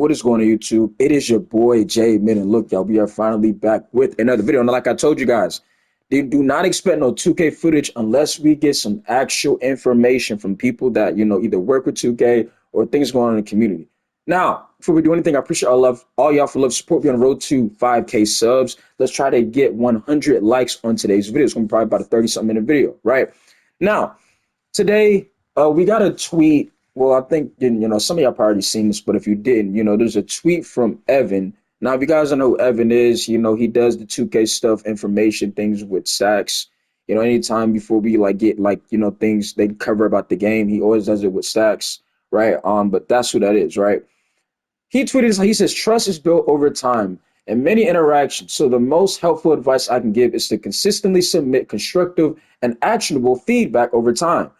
What is going on YouTube? It is your boy Jay Min, and look, y'all, we are finally back with another video. And like I told you guys, do not expect no 2K footage unless we get some actual information from people that either work with 2K or things going on in the community. Now, before we do anything, I appreciate all y'all for love support. We're on the road to 5K subs. Let's try to get 100 likes on today's video. It's gonna be probably about a 30-something minute video, right? Now, today we got a tweet. Well, I think some of y'all probably seen this, but if you didn't, there's a tweet from Evan. Now, if you guys don't know who Evan is, he does the 2K stuff, information, things with stacks. Anytime before we get things they cover about the game, he always does it with stacks, right? But that's who that is, right? He tweeted, he says, trust is built over time and many interactions. So the most helpful advice I can give is to consistently submit constructive and actionable feedback over time.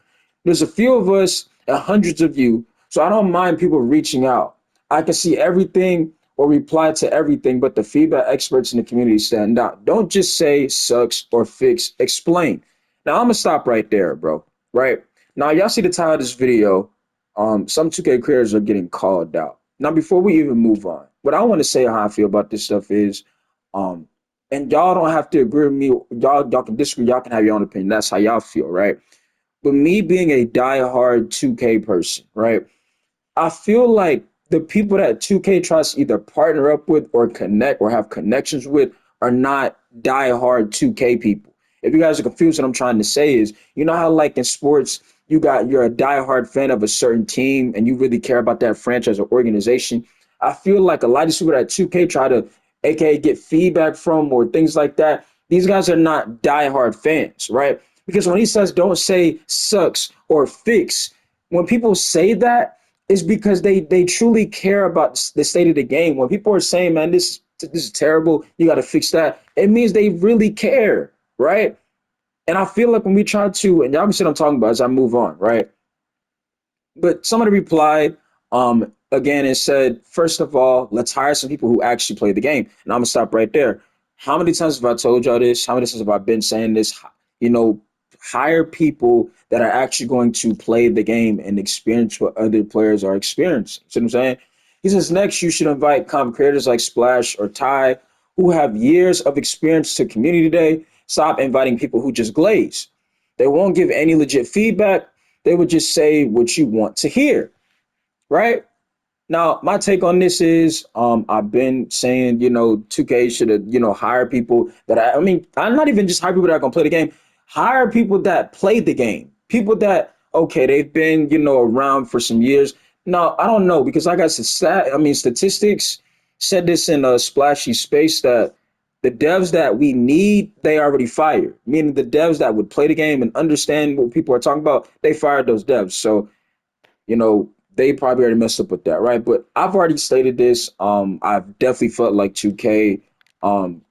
There's a few of us and hundreds of you, so I don't mind people reaching out. I can see everything or reply to everything, but the feedback experts in the community stand out. Don't just say sucks or fix, explain. Now I'm gonna stop right there, bro. Right now, y'all see the title of this video. Some 2K creators are getting called out. Now, before we even move on, what I want to say how I feel about this stuff is, and y'all don't have to agree with me. Y'all can disagree. Y'all can have your own opinion. That's how y'all feel, right? But me being a diehard 2K person, right? I feel like the people that 2K tries to either partner up with or connect or have connections with are not diehard 2K people. If you guys are confused, what I'm trying to say is, how like in sports, you're a diehard fan of a certain team and you really care about that franchise or organization. I feel like a lot of these people that 2K try to aka get feedback from or things like that, these guys are not diehard fans, right? Because when he says don't say sucks or fix, when people say that, it's because they truly care about the state of the game. When people are saying, man, this is terrible, you got to fix that, it means they really care, right? And I feel like when we try to, and y'all can see what I'm talking about as I move on, right? But somebody replied again and said, first of all, let's hire some people who actually play the game. And I'm gonna stop right there. How many times have I told y'all this? How many times have I been saying this? Hire people that are actually going to play the game and experience what other players are experiencing. See what I'm saying? He says, next, you should invite content creators like Splash or Ty, who have years of experience to community day. Stop inviting people who just glaze. They won't give any legit feedback. They would just say what you want to hear, right? Now, my take on this is I've been saying, 2K should have, hire people that I'm not even just hire people that are going to play the game. Hire people that play the game. People that, okay, they've been, around for some years. Now, I don't know because I got statistics said this in a splashy space that the devs that we need, they already fired. Meaning the devs that would play the game and understand what people are talking about, they fired those devs. So, they probably already messed up with that, right? But I've already stated this. I've definitely felt like 2K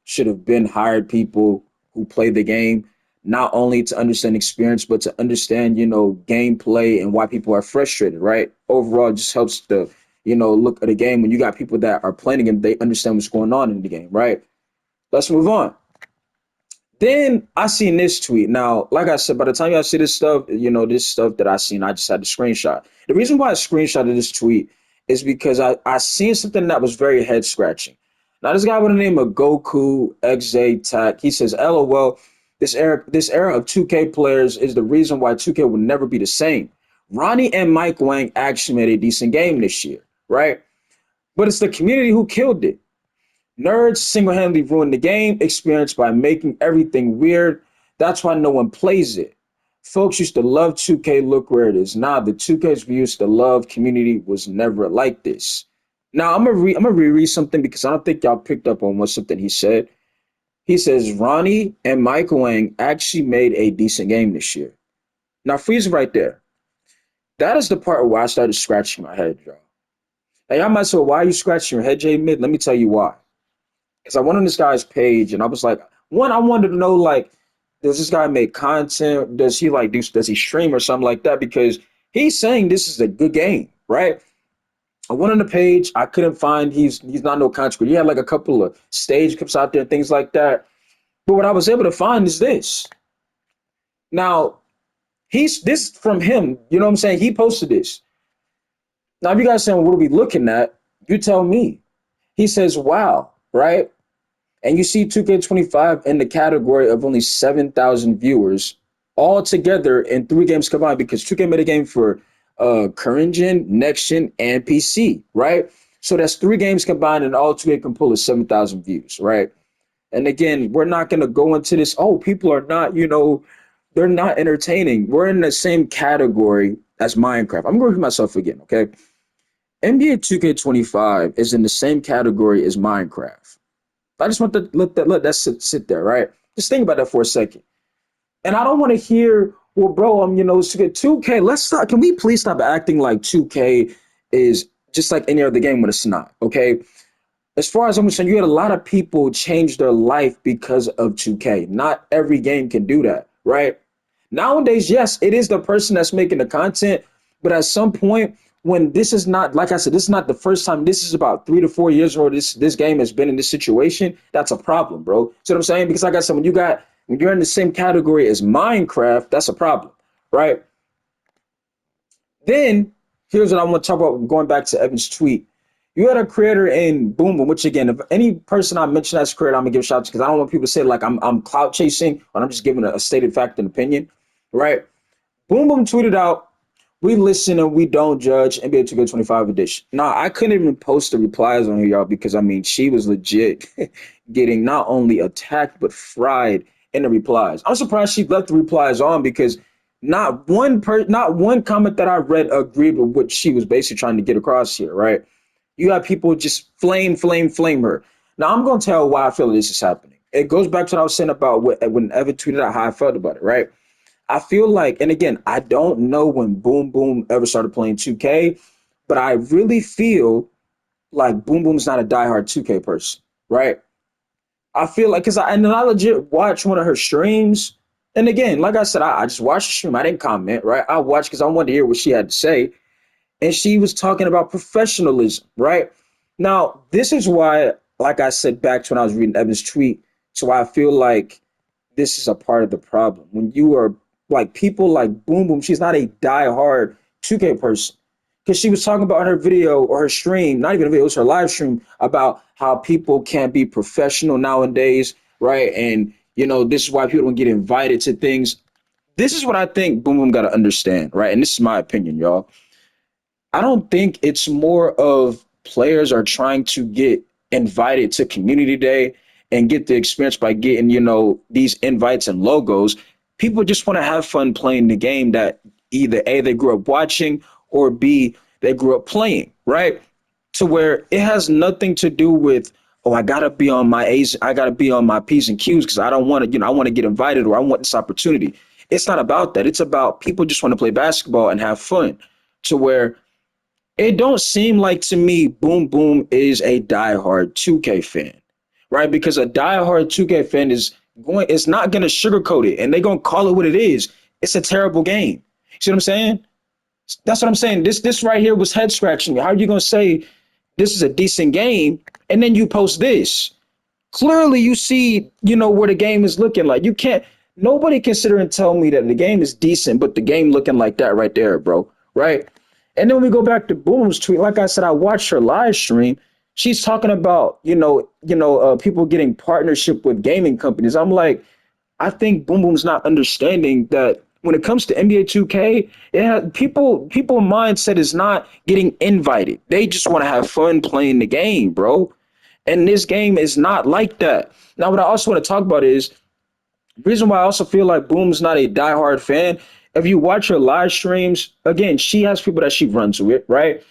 should have been hired people who play the game, not only to understand experience, but to understand, gameplay and why people are frustrated, right? Overall, it just helps the, look at the game when you got people that are playing the game, they understand what's going on in the game, right? Let's move on. Then I seen this tweet. Now, like I said, by the time y'all see this stuff, this stuff that I seen, I just had to screenshot. The reason why I screenshotted this tweet is because I seen something that was very head scratching. Now, this guy with the name of Goku XJ Tack, he says, LOL, this era of 2K players is the reason why 2K will never be the same. Ronnie and Mike Wang actually made a decent game this year, right? But it's the community who killed it. Nerds single-handedly ruined the game experience by making everything weird. That's why no one plays it. Folks used to love 2K. Look where it is now. The 2Ks we used to love community was never like this. Now I'm gonna reread something because I don't think y'all picked up on something he said. He says Ronnie and Mike Wang actually made a decent game this year. Now freeze right there. That is the part where I started scratching my head, y'all. Now y'all might say, well, why are you scratching your head, J Mid? Let me tell you why. Because I went on this guy's page and I was like, one, I wanted to know, like, does this guy make content? Does he does he stream or something like that? Because he's saying this is a good game, right? I went on the page, I couldn't find, he's not no content creator. He had like a couple of stage clips out there, things like that. But what I was able to find is this. Now, this from him, you know what I'm saying? He posted this. Now, if you guys saying, what are we looking at? You tell me. He says, wow, right? And you see 2K25 in the category of only 7,000 viewers all together in 3 games combined because 2K made a game for current gen, next gen, and PC, right? So that's 3 games combined, and all 2K can pull is 7,000 views, right? And again, we're not going to go into this. Oh, people are not, they're not entertaining. We're in the same category as Minecraft. I'm going to repeat myself again, okay? NBA 2K25 is in the same category as Minecraft. I just want to let that sit there, right? Just think about that for a second. And I don't want to hear, well, bro, it's 2K. Let's stop. Can we please stop acting like 2K is just like any other game when it's not? Okay. As far as I'm concerned, you had a lot of people change their life because of 2K. Not every game can do that, right? Nowadays, yes, it is the person that's making the content, but at some point, when this is not, like I said, this is not the first time. This is about 3 to 4 years or this game has been in this situation. That's a problem, bro. See what I'm saying? Because like I said, when you're in the same category as Minecraft, that's a problem, right? Then here's what I want to talk about. Going back to Evan's tweet, you had a creator in Boom Boom, which again, if any person I mention as a creator, I'm gonna give shout out to because I don't want people to say like I'm clout chasing, but I'm just giving a stated fact and opinion, right? Boom Boom tweeted out, "We listen and we don't judge NBA 2K25 edition." Now, I couldn't even post the replies on here, y'all, because I mean, she was legit getting not only attacked but fried in the replies. I'm surprised she left the replies on because not one comment that I read agreed with what she was basically trying to get across here, right? You have people just flame her. Now, I'm going to tell why I feel this is happening. It goes back to what I was saying about when Evan tweeted out how I felt about it, right? I feel like, and again, I don't know when Boom Boom ever started playing 2K, but I really feel like Boom Boom's not a diehard 2K person, right? I feel like, and then I legit watched one of her streams. And again, like I said, I just watched the stream. I didn't comment, right? I watched because I wanted to hear what she had to say. And she was talking about professionalism, right? Now, this is why, like I said back to when I was reading Evan's tweet, so I feel like this is a part of the problem. When you are like people like Boom Boom, she's not a diehard 2K person. Because she was talking about in her video or her stream, not even a video, it was her live stream about how people can't be professional nowadays, right? And this is why people don't get invited to things. This is what I think Boom Boom got to understand, right? And this is my opinion, y'all. I don't think it's more of players are trying to get invited to community day and get the experience by getting, these invites and logos. People just want to have fun playing the game that either A, they grew up watching, or B, they grew up playing, right? To where it has nothing to do with, oh, I gotta be on my A's, I gotta be on my P's and Q's because I don't want to, I want to get invited or I want this opportunity. It's not about that. It's about people just want to play basketball and have fun. To where it don't seem like to me Boom Boom is a diehard 2K fan, right? Because a diehard 2K fan is not gonna sugarcoat it and they're gonna call it what it is. It's a terrible game. See what I'm saying? That's what I'm saying. This right here was head scratching. How are you gonna say this is a decent game and then you post this? Clearly you see, where the game is looking like. You can't nobody can sit here and tell me that the game is decent, but the game looking like that right there, bro. Right? And then when we go back to Boom's tweet, like I said, I watched her live stream. She's talking about, people getting partnership with gaming companies. I'm like, I think Boom Boom's not understanding that when it comes to NBA 2K, people mindset is not getting invited. They just want to have fun playing the game, bro. And this game is not like that. Now, what I also want to talk about is reason why I also feel like Boom's not a diehard fan. If you watch her live streams, again, she has people that she runs with, right?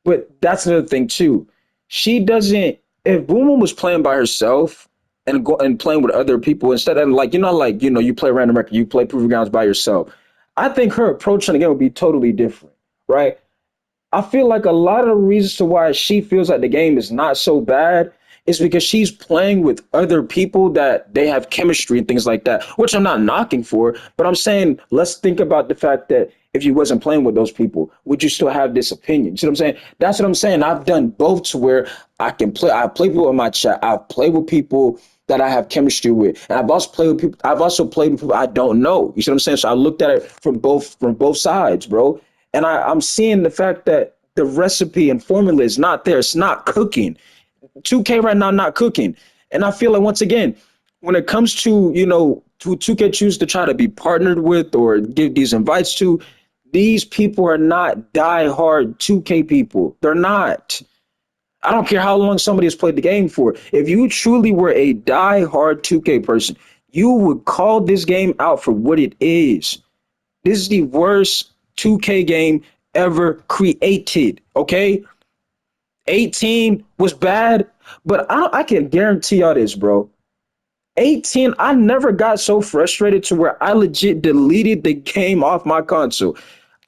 But that's another thing too. She doesn't. If Boom Boom was playing by herself and playing with other people instead of you play random record, you play Proving Grounds by yourself. I think her approach on the game would be totally different, right? I feel like a lot of the reasons to why she feels like the game is not so bad is because she's playing with other people that they have chemistry and things like that, which I'm not knocking for, but I'm saying let's think about the fact that if you wasn't playing with those people, would you still have this opinion? You see what I'm saying? That's what I'm saying. I've done both to where I play people in my chat, I've played with people that I have chemistry with. And I've also played with people I don't know. You see what I'm saying? So I looked at it from both sides, bro. And I'm seeing the fact that the recipe and formula is not there. It's not cooking. 2K right now not cooking. And I feel like once again, when it comes to, to 2K choose to try to be partnered with or give these invites to, these people are not die-hard 2K people. They're not. I don't care how long somebody has played the game for. If you truly were a die-hard 2K person, you would call this game out for what it is. This is the worst 2K game ever created, okay? 18 was bad, but I can guarantee y'all this, bro. 18, I never got so frustrated to where I legit deleted the game off my console.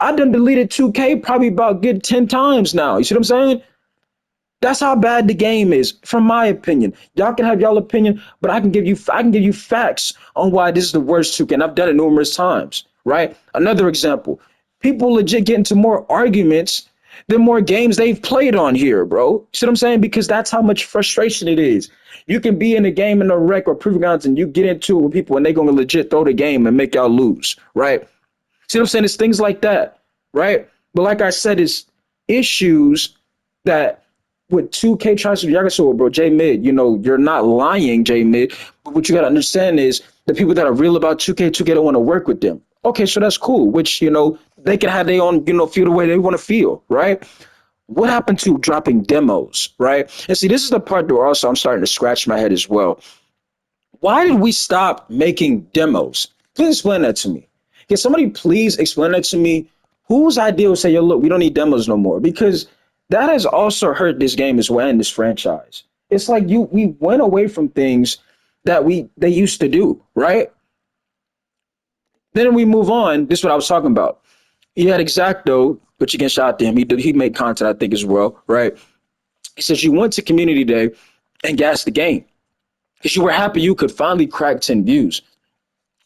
I done deleted 2K probably about good 10 times now. You see what I'm saying? That's how bad the game is, from my opinion. Y'all can have y'all opinion, but I can give you facts on why this is the worst 2K, and I've done it numerous times, right? Another example, people legit get into more arguments the more games they've played on here, bro. See what I'm saying? Because that's how much frustration it is. You can be in a game in a wreck or proving grounds and you get into it with people and they're gonna legit throw the game and make y'all lose, right? See what I'm saying? It's things like that, right? But like I said, it's issues that with 2K tries to, y'all so bro, J Mid, you're not lying, J Mid. But what you gotta understand is the people that are real about 2K don't want to work with them. Okay, so that's cool, which they can have their own, feel the way they want to feel, right? What happened to dropping demos, right? And see, this is the part where also I'm starting to scratch my head as well. Why did we stop making demos? Please explain that to me. Can somebody please explain that to me? Whose idea was say, yo, look, we don't need demos no more? Because that has also hurt this game as well in this franchise. It's like we went away from things that they used to do, right? Then we move on. This is what I was talking about. You had Exacto, which you can shout out to him. He made content, I think, as well, right? He says you went to community day and gassed the game because you were happy you could finally crack 10 views.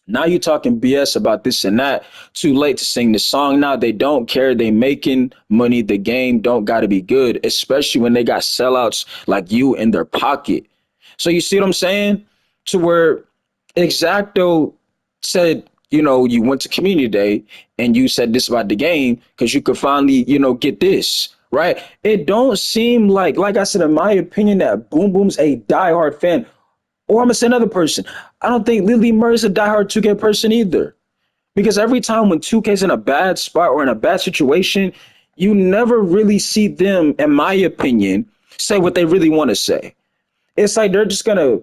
Now you talking BS about this and that. Too late to sing the song. Now they don't care. They making money. The game don't got to be good, especially when they got sellouts like you in their pocket. So you see what I'm saying? To where Exacto said, you went to community day and you said this about the game because you could finally, get this, right? It don't seem like I said, in my opinion, that Boom Boom's a diehard fan. Or I'm gonna say another person. I don't think Lily Murray's a diehard 2K person either. Because every time when 2K's in a bad spot or in a bad situation, you never really see them, in my opinion, say what they really want to say. It's like they're just gonna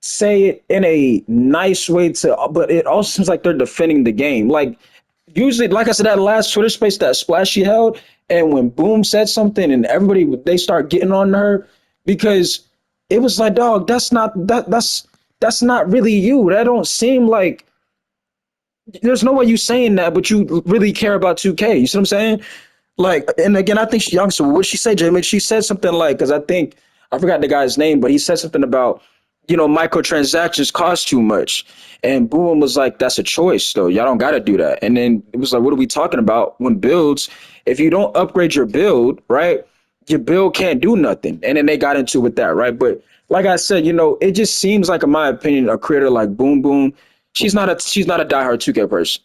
say it in a nice way but it also seems like they're defending the game. Like usually, like I said, that last Twitter space that Splashy held, and when Boom said something and everybody they start getting on her because it was like, dog, that's not really you. That don't seem like there's no way you saying that, but you really care about 2K. You see what I'm saying? Like, and again, I think she youngster. What she say, Jamie? She said something like, because I forgot the guy's name, but he said something about, microtransactions cost too much. And Boom was like, that's a choice, though. Y'all don't got to do that. And then it was like, what are we talking about when builds? If you don't upgrade your build, right, your build can't do nothing. And then they got into with that, right? But like I said, it just seems like, in my opinion, a creator like Boom Boom, she's not a diehard 2K person.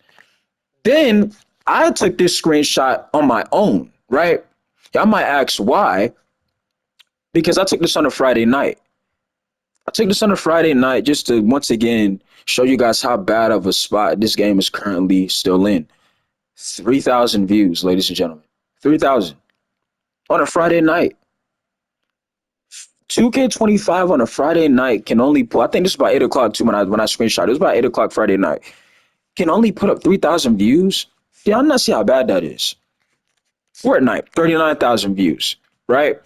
Then I took this screenshot on my own, right? Y'all might ask why, because I took this on a Friday night. I took this on a Friday night just to once again show you guys how bad of a spot this game is currently still in. 3,000 views, ladies and gentlemen. 3,000 on a Friday night. 2K25 on a Friday night can only put, I think this is about 8 o'clock too when I screenshot. It was about 8 o'clock Friday night. Can only put up 3,000 views. Yeah, I'm not see how bad that is. Fortnite, 39,000 views, right?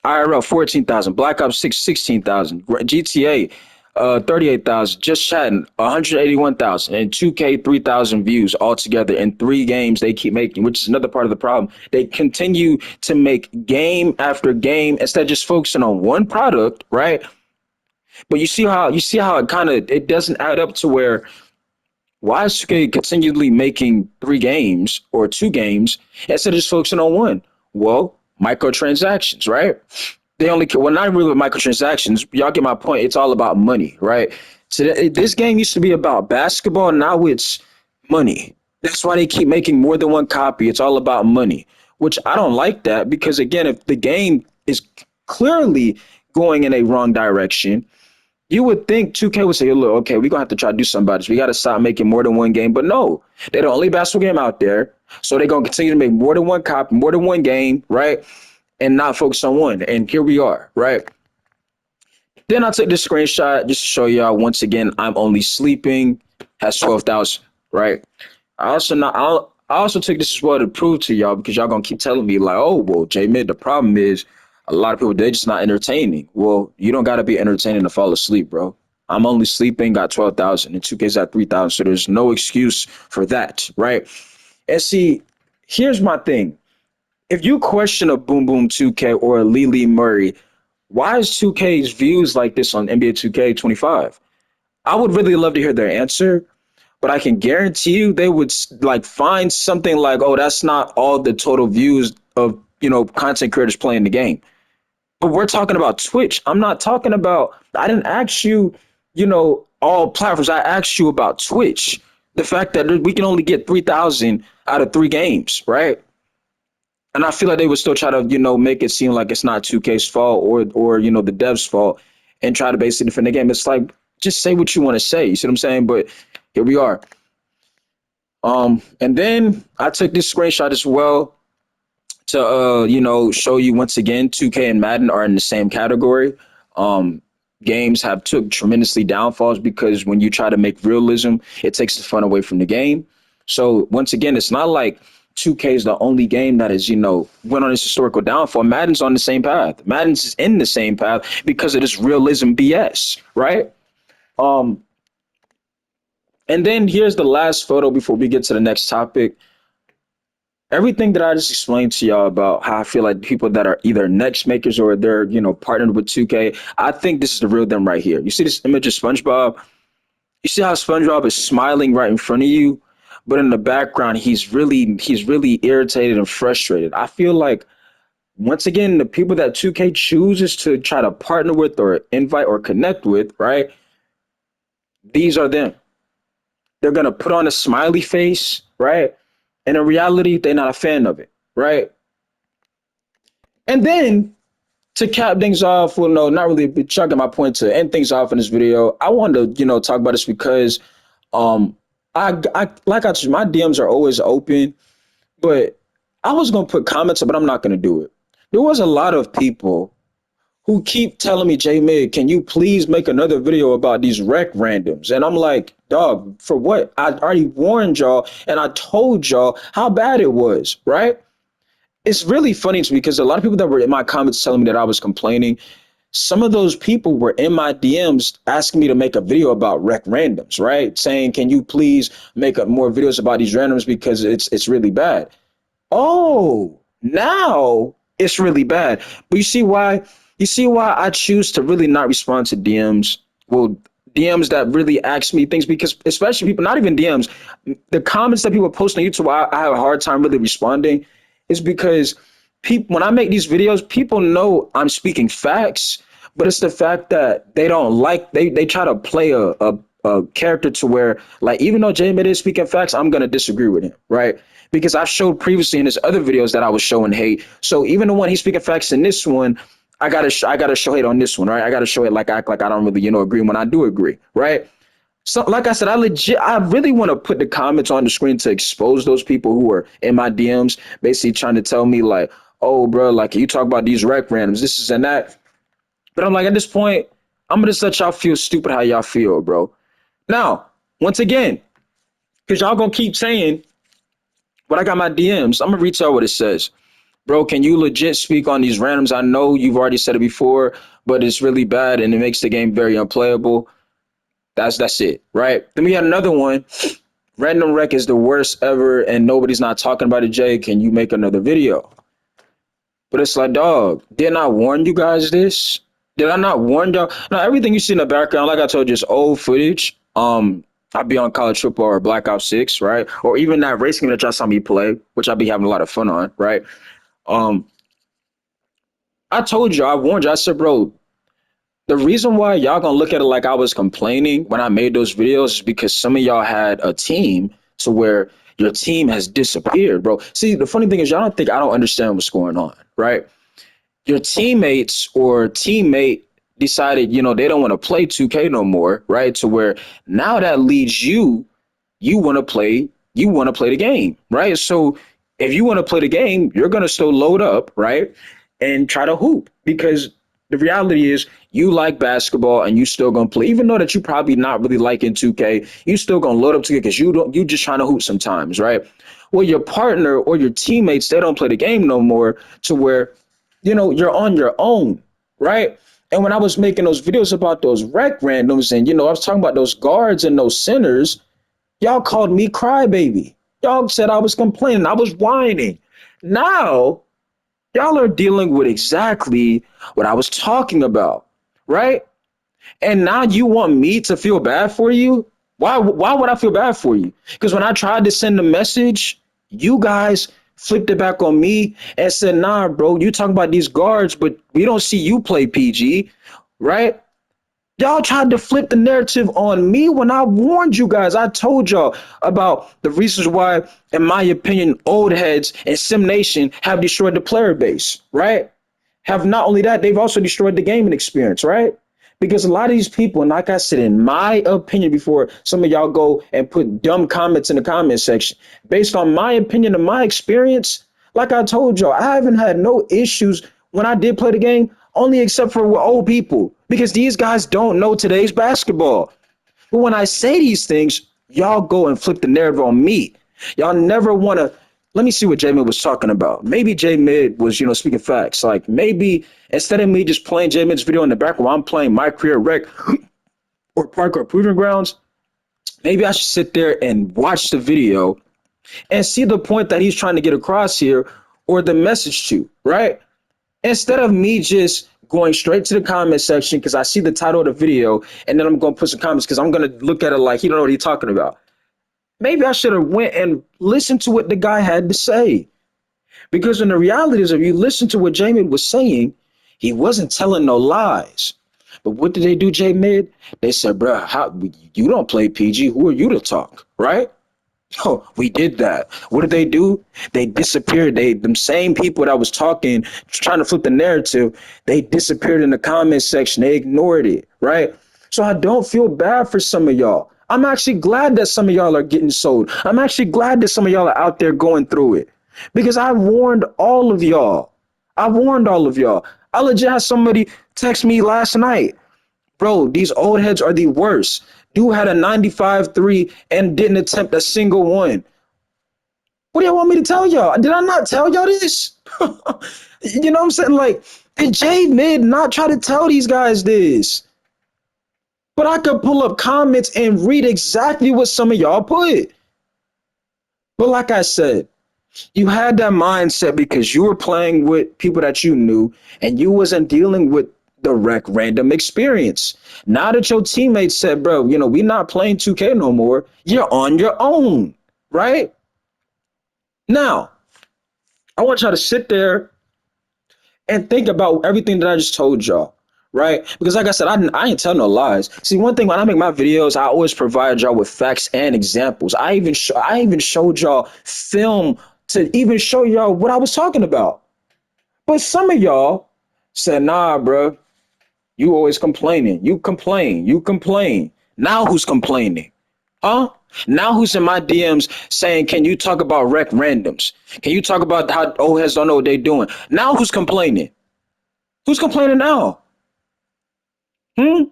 IRL 14,000, Black Ops 6 16,000, GTA 38,000, Just Chatting 181,000, and 2K 3,000 views altogether in 3 games they keep making, which is another part of the problem. They continue to make game after game instead of just focusing on one product, right? But you see how it kind of it doesn't add up to where why is 2K continually making 3 games or 2 games instead of just focusing on one? Well, microtransactions, right? They only well, not really with microtransactions. Y'all get my point. It's all about money, right? So this game used to be about basketball. Now it's money. That's why they keep making more than one copy. It's all about money. which I don't like that because again, if the game is clearly going in a wrong direction, you would think 2K would say, look, okay, we're gonna have to try to do something about this. We gotta stop making more than one game. But no, they're the only basketball game out there. So they're gonna continue to make more than one copy, more than one game, right? And not focus on one. And here we are, right? Then I took this screenshot just to show y'all once again, I'm only sleeping, has 12,000, right? I also took this as well to prove to y'all because y'all gonna keep telling me like, oh well, J Mid, the problem is a lot of people they're just not entertaining. Well, you don't gotta be entertaining to fall asleep, bro. I'm only sleeping, got 12,000, and 2K's at 3,000, so there's no excuse for that, right? And see, here's my thing. If you question a Boom Boom 2K or a Lily Murray, why is 2K's views like this on NBA 2K25? I would really love to hear their answer, but I can guarantee you they would like find something like, oh, that's not all the total views of content creators playing the game. But we're talking about Twitch. I'm not talking about. I didn't ask you, all platforms. I asked you about Twitch. The fact that we can only get 3,000 out of 3 games, right? And I feel like they would still try to, make it seem like it's not 2K's fault or the devs' fault and try to basically defend the game. It's like just say what you want to say. You see what I'm saying? But here we are. And then I took this screenshot as well to show you once again 2K and Madden are in the same category. Games have took tremendously downfalls because when you try to make realism, it takes the fun away from the game. So once again, it's not like 2K is the only game that is, went on its historical downfall. Madden's on the same path. Madden's is in the same path because of this realism BS, right? And then here's the last photo before we get to the next topic. Everything that I just explained to y'all about how I feel like people that are either next makers or they're, partnered with 2K, I think this is the real them right here. You see this image of SpongeBob? You see how SpongeBob is smiling right in front of you, but in the background, he's really irritated and frustrated. I feel like once again, the people that 2K chooses to try to partner with or invite or connect with, right? These are them. They're gonna put on a smiley face, right? And in reality, they're not a fan of it, right? And then to cap things off, well, no, not really chugging my point to end things off in this video. I wanted to, talk about this because I like I said, my DMs are always open, but I was gonna put comments, but I'm not gonna do it. There was a lot of people who keep telling me, J Mig, can you please make another video about these rec randoms? And I'm like, dog, for what? I already warned y'all and I told y'all how bad it was, right? It's really funny to me because a lot of people that were in my comments telling me that I was complaining, some of those people were in my DMs asking me to make a video about rec randoms, right? Saying, can you please make more videos about these randoms because it's really bad. Oh, now it's really bad. But you see why I choose to really not respond to DMs. Well, DMs that really ask me things because especially people, not even DMs, the comments that people post on YouTube, I have a hard time really responding is because people, when I make these videos, people know I'm speaking facts, but it's the fact that they don't like, they try to play a character to where, like, even though J Mid is speaking facts, I'm going to disagree with him, right? Because I've showed previously in his other videos that I was showing hate. So even the one he's speaking facts in this one, I gotta show hate on this one, right? I gotta show it like I act like I don't really, agree when I do agree, right? So like I said, I really want to put the comments on the screen to expose those people who are in my DMs, basically trying to tell me like, oh, bro, like you talk about these rec randoms, this is and that. But I'm like, at this point, I'm gonna just let y'all feel stupid how y'all feel, bro. Now, once again, because y'all gonna keep saying, but I got my DMs, I'm gonna read y'all what it says. Bro, can you legit speak on these randoms? I know you've already said it before, but it's really bad and it makes the game very unplayable. That's it, right? Then we had another one. Random rec is the worst ever and nobody's not talking about it, Jay. Can you make another video? But it's like, dog, didn't I warn you guys this? Did I not warn y'all? Now, everything you see in the background, like I told you, is old footage. I'd be on College Football or Black Ops 6, right? Or even that race game that y'all saw me play, which I'd be having a lot of fun on, right? Um, I told you, I warned you. I said, bro, the reason why y'all gonna look at it like I was complaining when I made those videos is because some of y'all had a team to where your team has disappeared, bro. See, the funny thing is, y'all don't think I don't understand what's going on, right? Your teammates or teammate decided, they don't want to play 2K no more, right? To where now that leads you want to play, the game, right? So if you want to play the game, you're gonna still load up, right, and try to hoop because the reality is you like basketball and you still gonna play, even though that you probably not really liking 2K, you still gonna load up 2K because you just trying to hoop sometimes, right? Well, your partner or your teammates, they don't play the game no more to where you're on your own, right? And when I was making those videos about those rec randoms and I was talking about those guards and those centers, y'all called me crybaby. Y'all said I was complaining. I was whining. Now, y'all are dealing with exactly what I was talking about, right? And now you want me to feel bad for you? Why would I feel bad for you? Because when I tried to send a message, you guys flipped it back on me and said, nah, bro, you talking about these guards, but we don't see you play PG, right? Y'all tried to flip the narrative on me when I warned you guys. I told y'all about the reasons why, in my opinion, old heads and Sim Nation have destroyed the player base, right? Have not only that, they've also destroyed the gaming experience, right? Because a lot of these people, and like I said, in my opinion, before some of y'all go and put dumb comments in the comment section, based on my opinion and my experience, like I told y'all, I haven't had no issues when I did play the game, only except for with old people, because these guys don't know today's basketball. But when I say these things, y'all go and flip the narrative on me. Y'all never want to. Let me see what J Mid was talking about. Maybe J Mid was, speaking facts. Like maybe instead of me just playing J Mid's video in the background while I'm playing My Career Rec or Parkour Proving Grounds, maybe I should sit there and watch the video and see the point that he's trying to get across here or the message to, right? Instead of me just going straight to the comment section because I see the title of the video and then I'm going to put some comments because I'm going to look at it like he don't know what he's talking about. Maybe I should have went and listened to what the guy had to say. Because in the reality is, if you listen to what J-Mid was saying, he wasn't telling no lies. But what did they do, J-Mid? They said, bro, you don't play PG. Who are you to talk, right? Oh, we did that. What did they do? They disappeared. Them same people that was talking, trying to flip the narrative, they disappeared in the comment section. They ignored it, right? So I don't feel bad for some of y'all. I'm actually glad that some of y'all are getting sold. I'm actually glad that some of y'all are out there going through it because I warned all of y'all. I warned all of y'all. I legit had somebody text me last night. Bro, these old heads are the worst. Dude had a 95-3 and didn't attempt a single one. What do y'all want me to tell y'all? Did I not tell y'all this? You know what I'm saying? Like, did J Mid not try to tell these guys this? But I could pull up comments and read exactly what some of y'all put. But like I said, you had that mindset because you were playing with people that you knew and you wasn't dealing with the rec random experience. Now that your teammates said, bro, we not playing 2K no more, you're on your own, right? Now, I want y'all to sit there and think about everything that I just told y'all, right? Because like I said, I ain't tell no lies. See, one thing when I make my videos, I always provide y'all with facts and examples. I even showed y'all film to even show y'all what I was talking about. But some of y'all said, nah, bro, you always complaining. You complain. You complain. Now who's complaining? Huh? Now who's in my DMs saying, can you talk about rec randoms? Can you talk about how old heads don't know what they're doing? Now who's complaining? Who's complaining now? Hmm?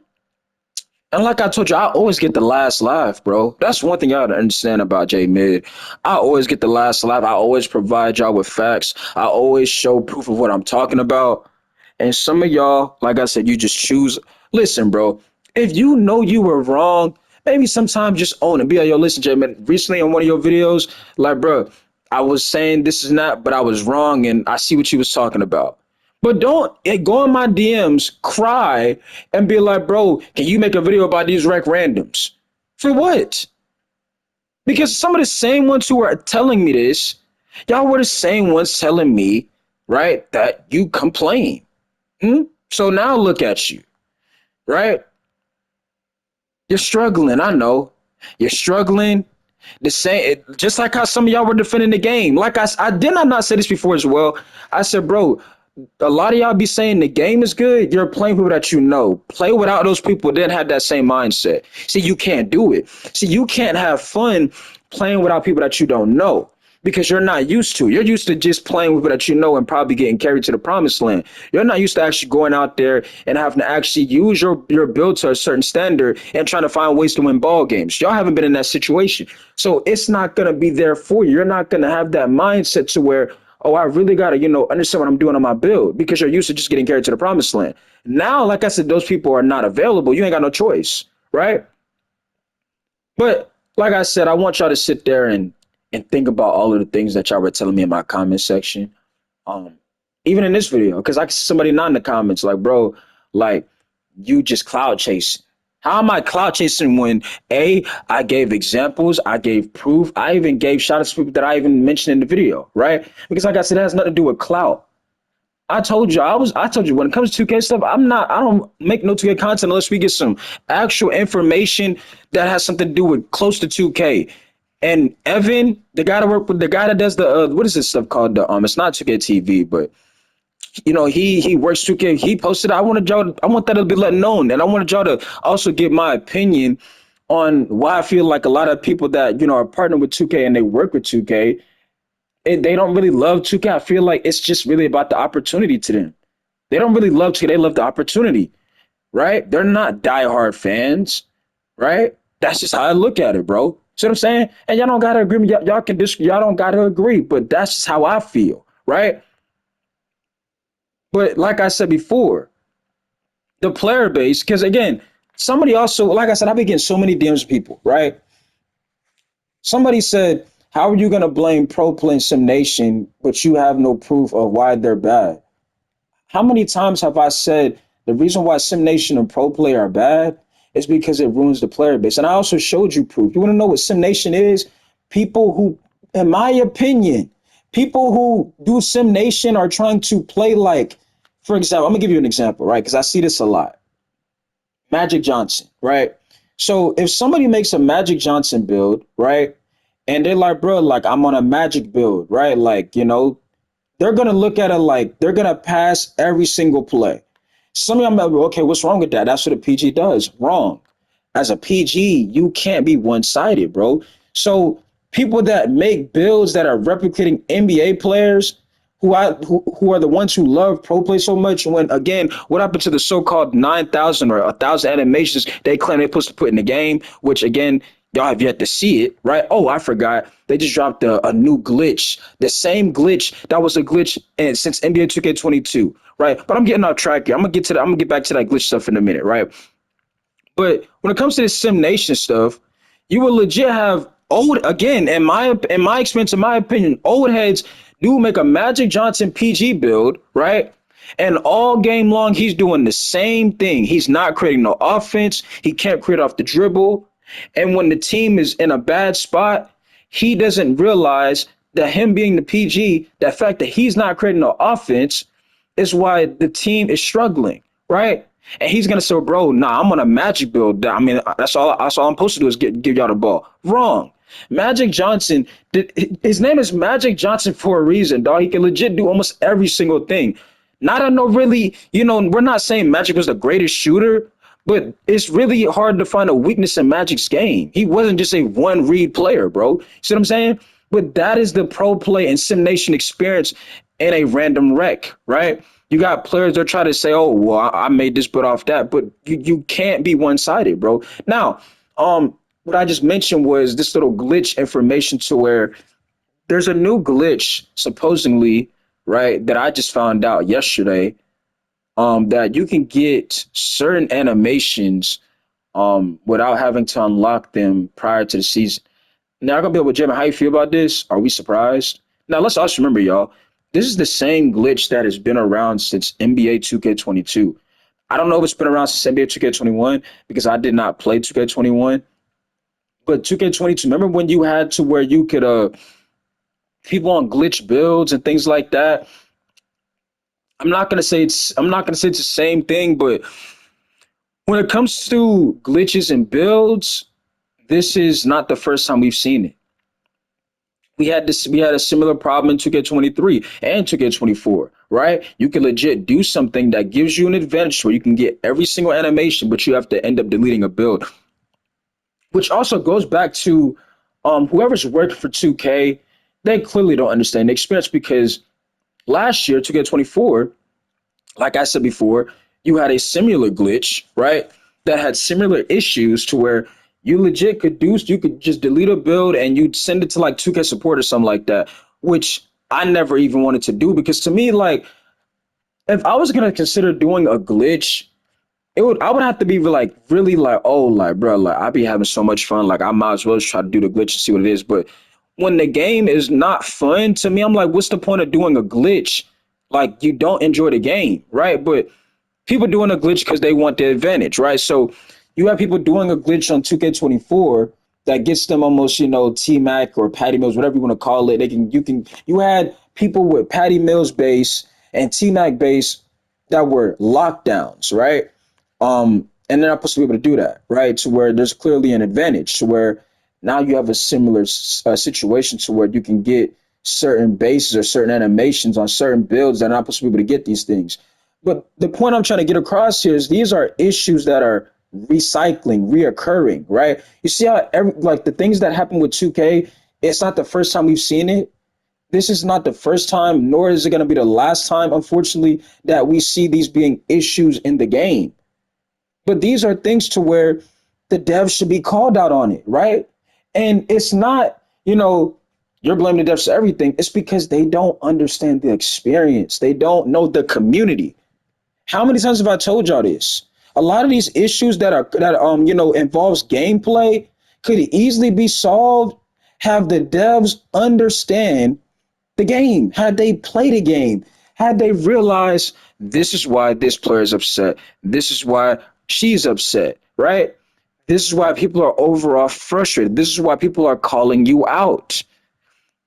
And like I told you, I always get the last laugh, bro. That's one thing y'all to understand about J Mid. I always get the last laugh. I always provide y'all with facts. I always show proof of what I'm talking about. And some of y'all, like I said, you just choose. Listen, bro, if you know you were wrong, maybe sometimes just own it. Be like, yo, listen, J Mid, recently on one of your videos, like, bro, I was saying this is not, but I was wrong, and I see what you was talking about. But don't go in my DMs, cry, and be like, bro, can you make a video about these rec randoms? For what? Because some of the same ones who are telling me this, y'all were the same ones telling me, right, that you complain. Hmm? So now look at you, right? You're struggling. I know. You're struggling. The same, just like how some of y'all were defending the game. Like I did not say this before as well. I said, bro, a lot of y'all be saying the game is good. You're playing people that you know. Play without those people, then have that same mindset. See, you can't do it. See, you can't have fun playing without people that you don't know because you're not used to. You're used to just playing with people that you know and probably getting carried to the promised land. You're not used to actually going out there and having to actually use your build to a certain standard and trying to find ways to win ball games. Y'all haven't been in that situation. So it's not gonna be there for you. You're not gonna have that mindset to where, oh, I really gotta, understand what I'm doing on my build because you're used to just getting carried to the promised land. Now, like I said, those people are not available. You ain't got no choice, right? But like I said, I want y'all to sit there and think about all of the things that y'all were telling me in my comment section. Um, Even in this video, because I see somebody not in the comments like, bro, like you just cloud chasing. How am I cloud chasing when I gave examples, I gave proof, I even gave shout outs to people that I even mentioned in the video, right? Because like I said, it has nothing to do with clout. I told you when it comes to 2K stuff, I don't make no 2K content unless we get some actual information that has something to do with close to 2K. And Evan, the guy that work with the guy that does the what is this stuff called? The it's not 2K TV, but he works 2K. He posted. I want that to be let known, and I wanted y'all to also get my opinion on why I feel like a lot of people that are partnered with 2K and they work with 2K, they don't really love 2K. I feel like it's just really about the opportunity to them. They don't really love 2K. They love the opportunity, right? They're not diehard fans, right? That's just how I look at it, bro. See what I'm saying? And y'all don't gotta agree. Y'all can disagree. Y'all don't gotta agree, but that's just how I feel, right? But like I said before, the player base, because again, somebody also, like I said, I've been getting so many DMs of people, right? Somebody said, how are you going to blame Pro Play and Sim Nation, but you have no proof of why they're bad? How many times have I said the reason why Sim Nation and Pro Play are bad is because it ruins the player base? And I also showed you proof. You want to know what Sim Nation is? People who, in my opinion, people who do Sim Nation are trying to play like, for example, I'm going to give you an example, right? Because I see this a lot. Magic Johnson, right? So if somebody makes a Magic Johnson build, right? And they're like, bro, like I'm on a Magic build, right? Like, they're gonna look at it like they're gonna pass every single play. Some of y'all might be, okay, what's wrong with that? That's what a PG does. Wrong. As a PG, you can't be one-sided, bro. So people that make builds that are replicating NBA players who are the ones who love pro play so much. When again, what happened to the so-called 9,000 or 1,000 animations they claim they're supposed to put in the game? Which again, y'all have yet to see it, right? Oh, I forgot. They just dropped a new glitch, the same glitch that was a glitch since NBA 2K22, right? But I'm getting off track here. I'm gonna get back to that glitch stuff in a minute, right? But when it comes to this Sim Nation stuff, you will legit have old again. In my experience, in my opinion, old heads do make a Magic Johnson PG build, right? And all game long, he's doing the same thing. He's not creating no offense. He can't create off the dribble. And when the team is in a bad spot, he doesn't realize that him being the PG, the fact that he's not creating no offense is why the team is struggling, right? And he's gonna say, bro, nah, I'm on a Magic build. I mean, that's all I'm supposed to do is give y'all the ball. Wrong. Magic Johnson, his name is Magic Johnson for a reason, dog. He can legit do almost every single thing. Not I know really, we're not saying Magic was the greatest shooter, but it's really hard to find a weakness in Magic's game. He wasn't just a one read player, bro. See what I'm saying? But that is the pro play and sim nation experience in a random wreck, right? You got players that try to say, "Oh, well, I made this but off that," but you can't be one sided, bro. Now, what I just mentioned was this little glitch information to where there's a new glitch supposedly, right? That I just found out yesterday. That you can get certain animations without having to unlock them prior to the season. Now I'm gonna be able to Jim, how you feel about this? Are we surprised? Now let's also remember, y'all, this is the same glitch that has been around since NBA 2K22. I don't know if it's been around since NBA 2K21 because I did not play 2K21, but 2K22. Remember when you had to where you could people on glitch builds and things like that? I'm not gonna say it's the same thing, but when it comes to glitches and builds, this is not the first time we've seen it. We had a similar problem in 2K23 and 2K24, right? You can legit do something that gives you an advantage where you can get every single animation, but you have to end up deleting a build, which also goes back to whoever's working for 2K. They clearly don't understand the experience because last year, 2K24, like I said before, you had a similar glitch, right? That had similar issues to where you legit could do, you could just delete a build and you'd send it to like 2K support or something like that, which I never even wanted to do because to me, like, if I was gonna consider doing a glitch, I would have to be like really like, oh, like, bro, like I be having so much fun, like I might as well just try to do the glitch and see what it is. But when the game is not fun to me, I'm like, what's the point of doing a glitch? Like you don't enjoy the game, right? But people doing a glitch because they want the advantage, right? So you have people doing a glitch on 2K24 that gets them almost, T Mac or Patty Mills, whatever you want to call it. You had people with Patty Mills base and T Mac base that were lockdowns, right? And they're not supposed to be able to do that, right? To where there's clearly an advantage to where now you have a similar situation to where you can get certain bases or certain animations on certain builds that are not supposed to be able to get these things. But the point I'm trying to get across here is these are issues that are recycling, reoccurring, right? You see how like the things that happen with 2K, it's not the first time we've seen it. This is not the first time, nor is it going to be the last time, unfortunately, that we see these being issues in the game. But these are things to where the devs should be called out on it, right? And it's not, you're blaming the devs for everything. It's because they don't understand the experience. They don't know the community. How many times have I told y'all this? A lot of these issues that involves gameplay could easily be solved have the devs understand the game, had they played the game, had they realized this is why this player is upset, this is why she's upset, right? This is why people are overall frustrated. This is why people are calling you out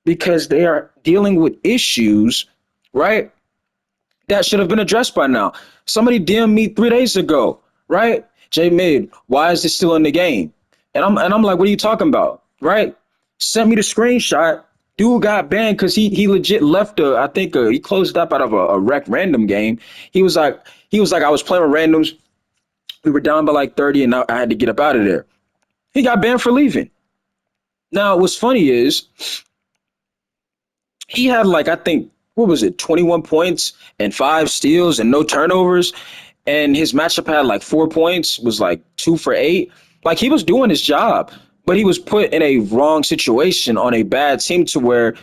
because they are dealing with issues, right? That should have been addressed by now. Somebody DM'd me 3 days ago, right? J Mid, why is this still in the game? And I'm like, what are you talking about? Right? Sent me the screenshot. Dude got banned because he legit left he closed up out of a rec random game. He was like, I was playing with randoms. We were down by like 30 and I had to get up out of there. He got banned for leaving. Now, what's funny is he had like, I think, what was it, 21 points and 5 steals and no turnovers. And his matchup had like 4 points, was like 2 for 8. Like he was doing his job, but he was put in a wrong situation on a bad team to where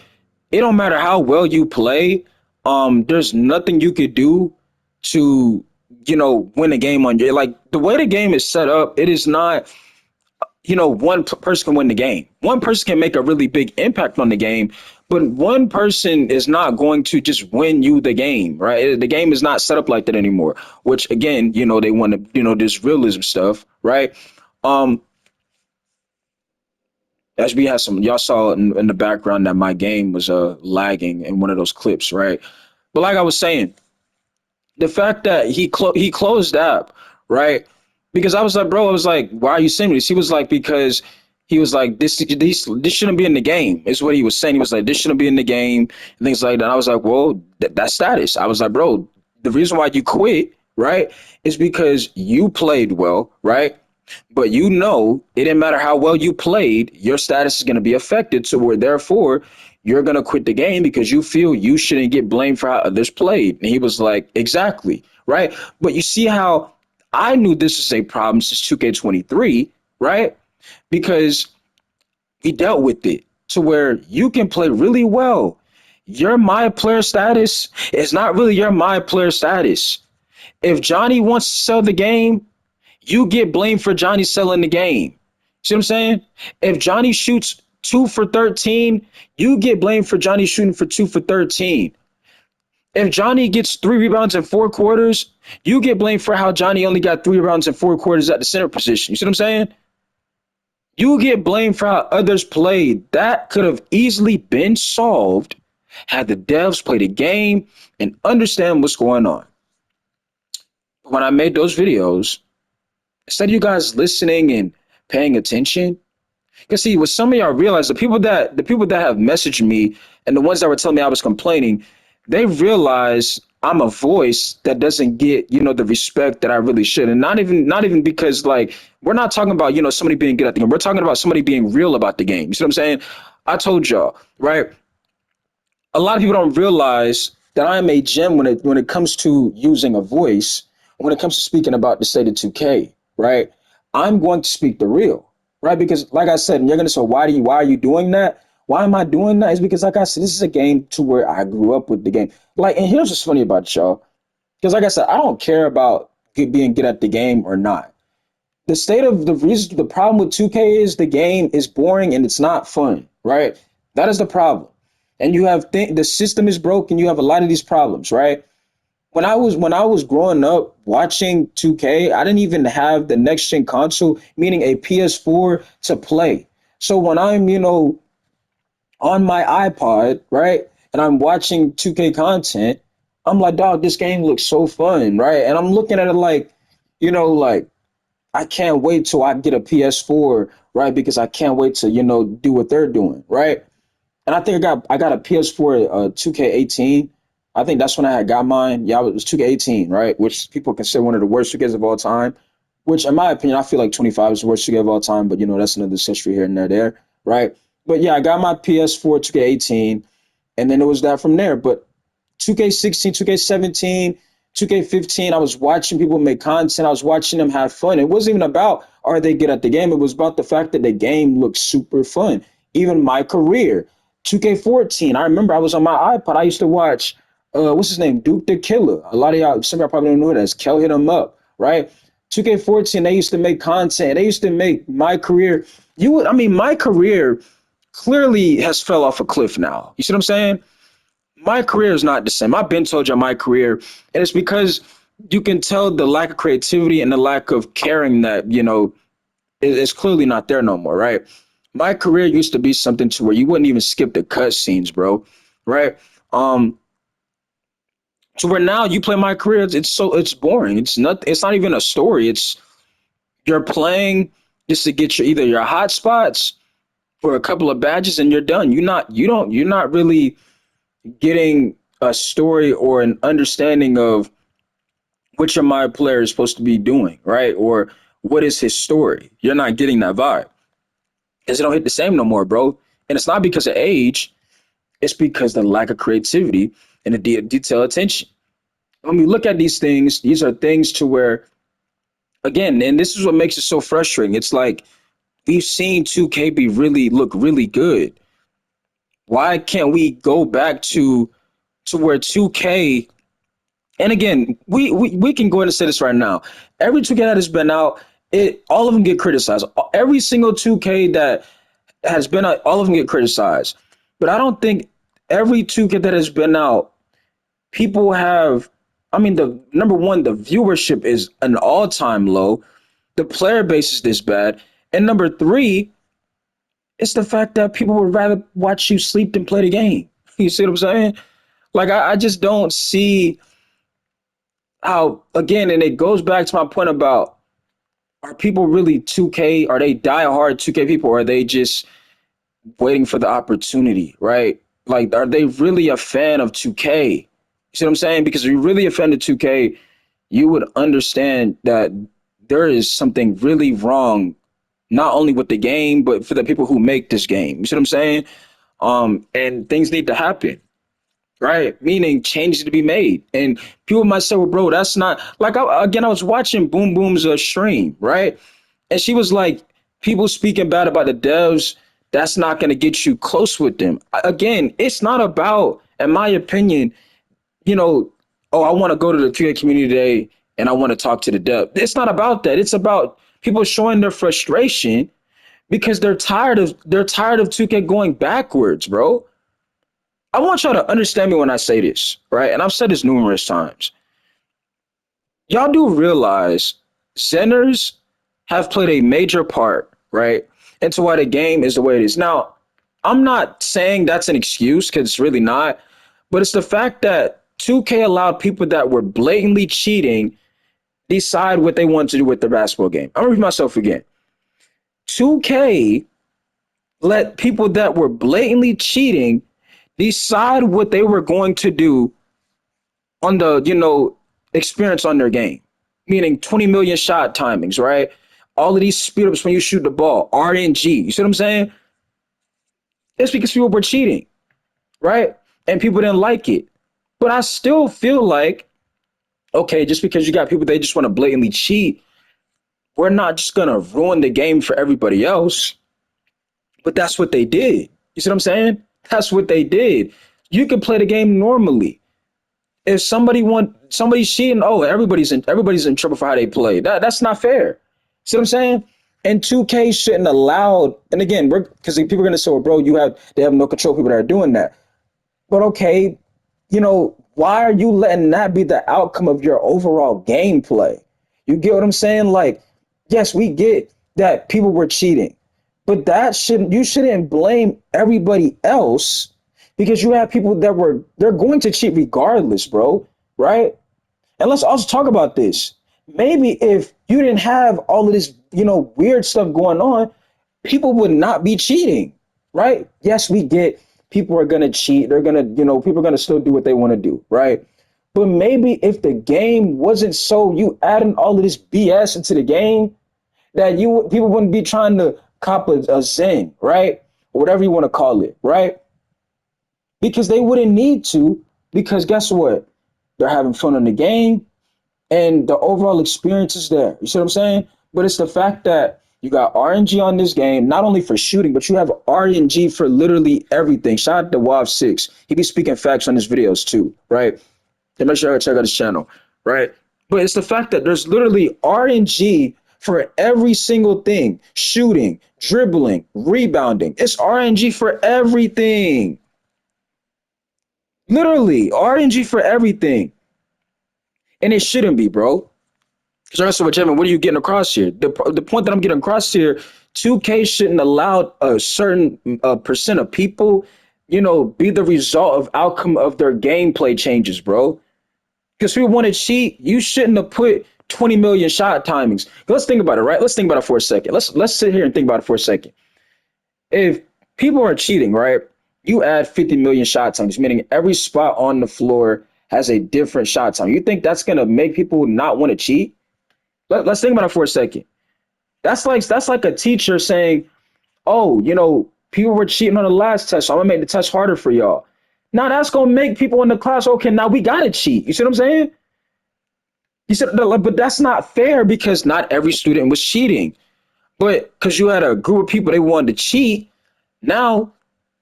it don't matter how well you play. There's nothing you could do to, win a game on your, like the way the game is set up, it is not, one person can win the game. One person can make a really big impact on the game, but one person is not going to just win you the game, right? The game is not set up like that anymore, which again, they want to, this realism stuff, right? Um, as we had y'all saw in the background that my game was lagging in one of those clips, right? But like I was saying, the fact that he closed app, right? Because I was like, bro, I was like, why are you saying this? He was like, because he was like, this shouldn't be in the game. Is what he was saying. He was like, this shouldn't be in the game and things like that. And I was like, well, that's status. I was like, bro, the reason why you quit, right, is because you played well, right? But it didn't matter how well you played, your status is going to be affected. So where therefore you're going to quit the game because you feel you shouldn't get blamed for how others played. And he was like, exactly. Right. But you see how I knew this was a problem since 2K23, right? Because we dealt with it to where you can play really well. Your my player status is not really your my player status. If Johnny wants to sell the game, you get blamed for Johnny selling the game. See what I'm saying? If Johnny shoots 2 for 13, you get blamed for Johnny shooting for 2 for 13. If Johnny gets 3 rebounds in 4 quarters, you get blamed for how Johnny only got 3 rebounds in 4 quarters at the center position. You see what I'm saying? You get blamed for how others played. That could have easily been solved had the devs play the game and understand what's going on. When I made those videos, instead of you guys listening and paying attention, Because see, what some of y'all realize, the people that have messaged me and the ones that were telling me I was complaining, they realize I'm a voice that doesn't get, the respect that I really should. And not even because like we're not talking about, somebody being good at the game. We're talking about somebody being real about the game. You see what I'm saying? I told y'all, right? A lot of people don't realize that I am a gem when it comes to using a voice, when it comes to speaking about the state of 2K, right? I'm going to speak the real, right? Because like I said, and you're gonna say, why are you doing that? Why am I doing that? Is because like I said, this is a game to where I grew up with the game. Like, and here's what's funny about y'all. Because like I said, I don't care about being good at the game or not. The problem with 2K is the game is boring and it's not fun, right? That is the problem. And you have the system is broken. You have a lot of these problems, right? When I was growing up watching 2K, I didn't even have the next gen console, meaning a PS4 to play. So when I'm, on my iPod, right, and I'm watching 2K content, I'm like, dog, this game looks so fun, right? And I'm looking at it like, like I can't wait till I get a PS4, right? Because I can't wait to, do what they're doing, right? And I think I got a PS4 2K18. I think that's when I had got mine. Yeah, it was 2K18, right? Which people consider one of the worst 2Ks of all time. Which, in my opinion, I feel like 25 is the worst 2K of all time. But that's another history here and there, right? But yeah, I got my PS4 2K18, and then it was that from there. But 2K16, 2K17, 2K15, I was watching people make content. I was watching them have fun. It wasn't even about are they good at the game. It was about the fact that the game looked super fun. Even my career, 2K14. I remember I was on my iPod. I used to watch, what's his name? Duke the Killer. A lot of y'all, some of y'all probably don't know who that is. Kel hit him up, right? 2K14, they used to make content. They used to make my career. My career clearly has fell off a cliff now. You see what I'm saying? My career is not the same. I've been told you my career, and it's because you can tell the lack of creativity and the lack of caring that is clearly not there no more, right? My career used to be something to where you wouldn't even skip the cut scenes, bro, right? Um, to where now you play my career, it's boring. It's not even a story. It's you're playing just to get either your hot spots for a couple of badges and you're done. You're not really getting a story or an understanding of what your my player is supposed to be doing, right? Or what is his story. You're not getting that vibe because it don't hit the same no more, bro. And it's not because of age. It's because the lack of creativity and the detail attention. When we look at these things, these are things to where, again, and this is what makes it so frustrating. It's like we've seen 2K be look really good. Why can't we go back to where 2K. And again, we can go ahead and say this right now. Every 2K that has been out, all of them get criticized. Every single 2K that has been out, all of them get criticized. But I don't think every 2K that has been out, people have. I mean, the number one, the viewership is an all-time low. The player base is this bad, and number three, it's the fact that people would rather watch you sleep than play the game. You see what I'm saying? Like I just don't see how again, and it goes back to my point about are people really 2K? Are they diehard 2K people, or are they just waiting for the opportunity, right? Like, are they really a fan of 2K? You see what I'm saying? Because if you're really a fan of 2K, you would understand that there is something really wrong, not only with the game, but for the people who make this game. You see what I'm saying? And things need to happen. Right, meaning changes to be made, and people might say, "Well, bro, that's not like." Again, I was watching Boom Boom's stream, right, and she was like, "People speaking bad about the devs, that's not going to get you close with them." Again, it's not about, in my opinion, you know, oh, I want to go to the QA community today and I want to talk to the dev. It's not about that. It's about people showing their frustration because they're tired of 2K going backwards, bro. I want y'all to understand me when I say this, right? And I've said this numerous times. Y'all do realize Zenners have played a major part, right, into why the game is the way it is. Now, I'm not saying that's an excuse because it's really not, but it's the fact that 2K allowed people that were blatantly cheating decide what they want to do with the basketball game. I'm gonna repeat myself again. 2K let people that were blatantly cheating decide what they were going to do on the, experience on their game. Meaning 20 million shot timings, right? All of these speed ups when you shoot the ball, RNG. You see what I'm saying? It's because people were cheating, right? And people didn't like it. But I still feel like, okay, just because you got people they just want to blatantly cheat, we're not just gonna ruin the game for everybody else. But that's what they did. You see what I'm saying? That's what they did. You can play the game normally. If somebody's cheating, oh, everybody's in trouble for how they play. That's not fair. See what I'm saying? And 2K shouldn't allow. And again, we're because people are gonna say, well, bro, they have no control. People that are doing that. But okay, why are you letting that be the outcome of your overall gameplay? You get what I'm saying? Like, yes, we get that people were cheating, but you shouldn't blame everybody else because you have people they're going to cheat regardless, bro, right? And let's also talk about this. Maybe if you didn't have all of this, weird stuff going on, people would not be cheating, right? Yes, we get people are gonna cheat. They're gonna, people are gonna still do what they want to do, right? But maybe if the game wasn't so you adding all of this BS into the game, that people wouldn't be trying to cop a Zen, right? Or whatever you want to call it, right? Because they wouldn't need to, because guess what? They're having fun in the game and the overall experience is there. You see what I'm saying? But it's the fact that you got RNG on this game, not only for shooting, but you have RNG for literally everything. Shout out to WAV6. He be speaking facts on his videos too, right? And make sure I check out his channel, right? But it's the fact that there's literally RNG for every single thing. Shooting, dribbling, rebounding. It's RNG for everything. Literally, RNG for everything. And it shouldn't be, bro. So that's what, Jevin, what are you getting across here? The point that I'm getting across here, 2K shouldn't allow a certain percent of people, be the result of outcome of their gameplay changes, bro. Because people want to cheat, you shouldn't have put 20 million shot timings. Let's think about it, right? Let's think about it for a second. Let's sit here and think about it for a second. If people are cheating, right? You add 50 million shot times, meaning every spot on the floor has a different shot time. You think that's gonna make people not want to cheat? Let's think about it for a second. That's like a teacher saying, "Oh, people were cheating on the last test, so I'm gonna make the test harder for y'all." Now that's gonna make people in the class, okay, now we gotta cheat. You see what I'm saying? You said, but that's not fair because not every student was cheating. But because you had a group of people they wanted to cheat, now,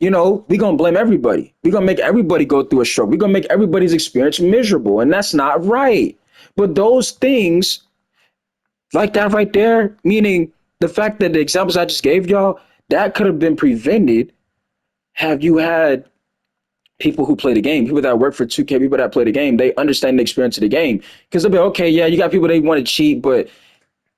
we're gonna blame everybody. We're gonna make everybody go through a struggle. We're gonna make everybody's experience miserable, and that's not right. But those things, like that right there, meaning the fact that the examples I just gave y'all, that could have been prevented have you had people who play the game, people that work for 2K, people that play the game, they understand the experience of the game. Because they'll be, okay, yeah, you got people they want to cheat, but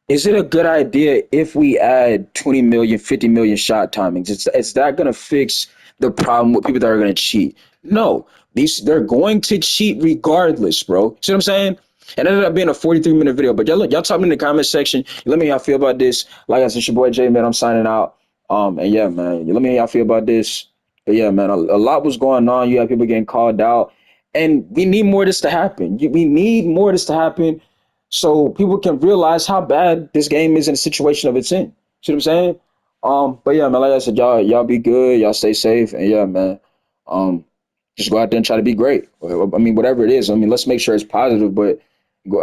is it a good idea if we add 20 million, 50 million shot timings? It's that going to fix the problem with people that are going to cheat? No, they're going to cheat regardless, bro. See what I'm saying? It ended up being a 43-minute video, but y'all talk me in the comment section. Let me know how y'all feel about this. Like I said, it's your boy J Man. I'm signing out. And yeah, man, let me know how y'all feel about this. But yeah, man, a lot was going on. You have people getting called out, and we need more of this to happen. We need more of this to happen so people can realize how bad this game is in the situation of it's in. See what I'm saying? But yeah, man, like I said, y'all be good, y'all stay safe, and yeah, man, just go out there and try to be great. I mean, whatever it is. I mean, let's make sure it's positive. But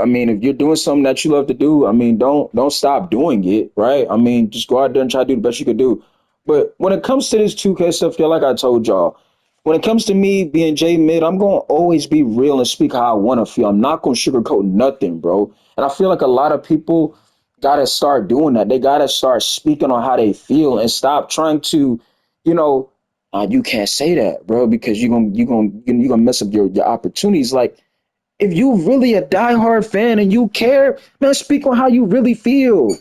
I mean, if you're doing something that you love to do, I mean, don't stop doing it, right? I mean, just go out there and try to do the best you could do. But when it comes to this 2K stuff, yeah, like I told y'all, when it comes to me being J Mid, I'm gonna always be real and speak how I want to feel. I'm not gonna sugarcoat nothing, bro. And I feel like a lot of people gotta start doing that. They gotta start speaking on how they feel and stop trying to, you know, you can't say that, bro, because you're gonna mess up your opportunities. Like if you really a diehard fan and you care, man, speak on how you really feel.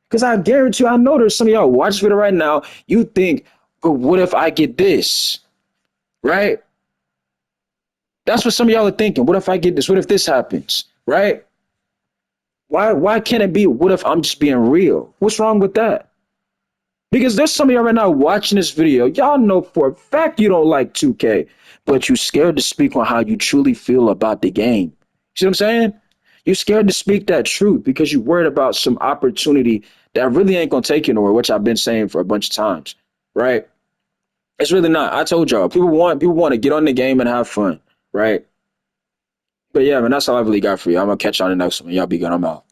Because I guarantee you, I know there's some of y'all watch this video right now. You think, but what if I get this? Right? That's what some of y'all are thinking. What if I get this? What if this happens? Right? Why can't it be what if I'm just being real? What's wrong with that? Because there's some of y'all right now watching this video. Y'all know for a fact you don't like 2K, but you scared to speak on how you truly feel about the game. See what I'm saying? You're scared to speak that truth because you're worried about some opportunity that really ain't gonna take you nowhere, which I've been saying for a bunch of times, right? It's really not. I told y'all, people want to get on the game and have fun, right? But yeah, man, that's all I really got for you. I'm gonna catch you on the next one. Y'all be good. I'm out.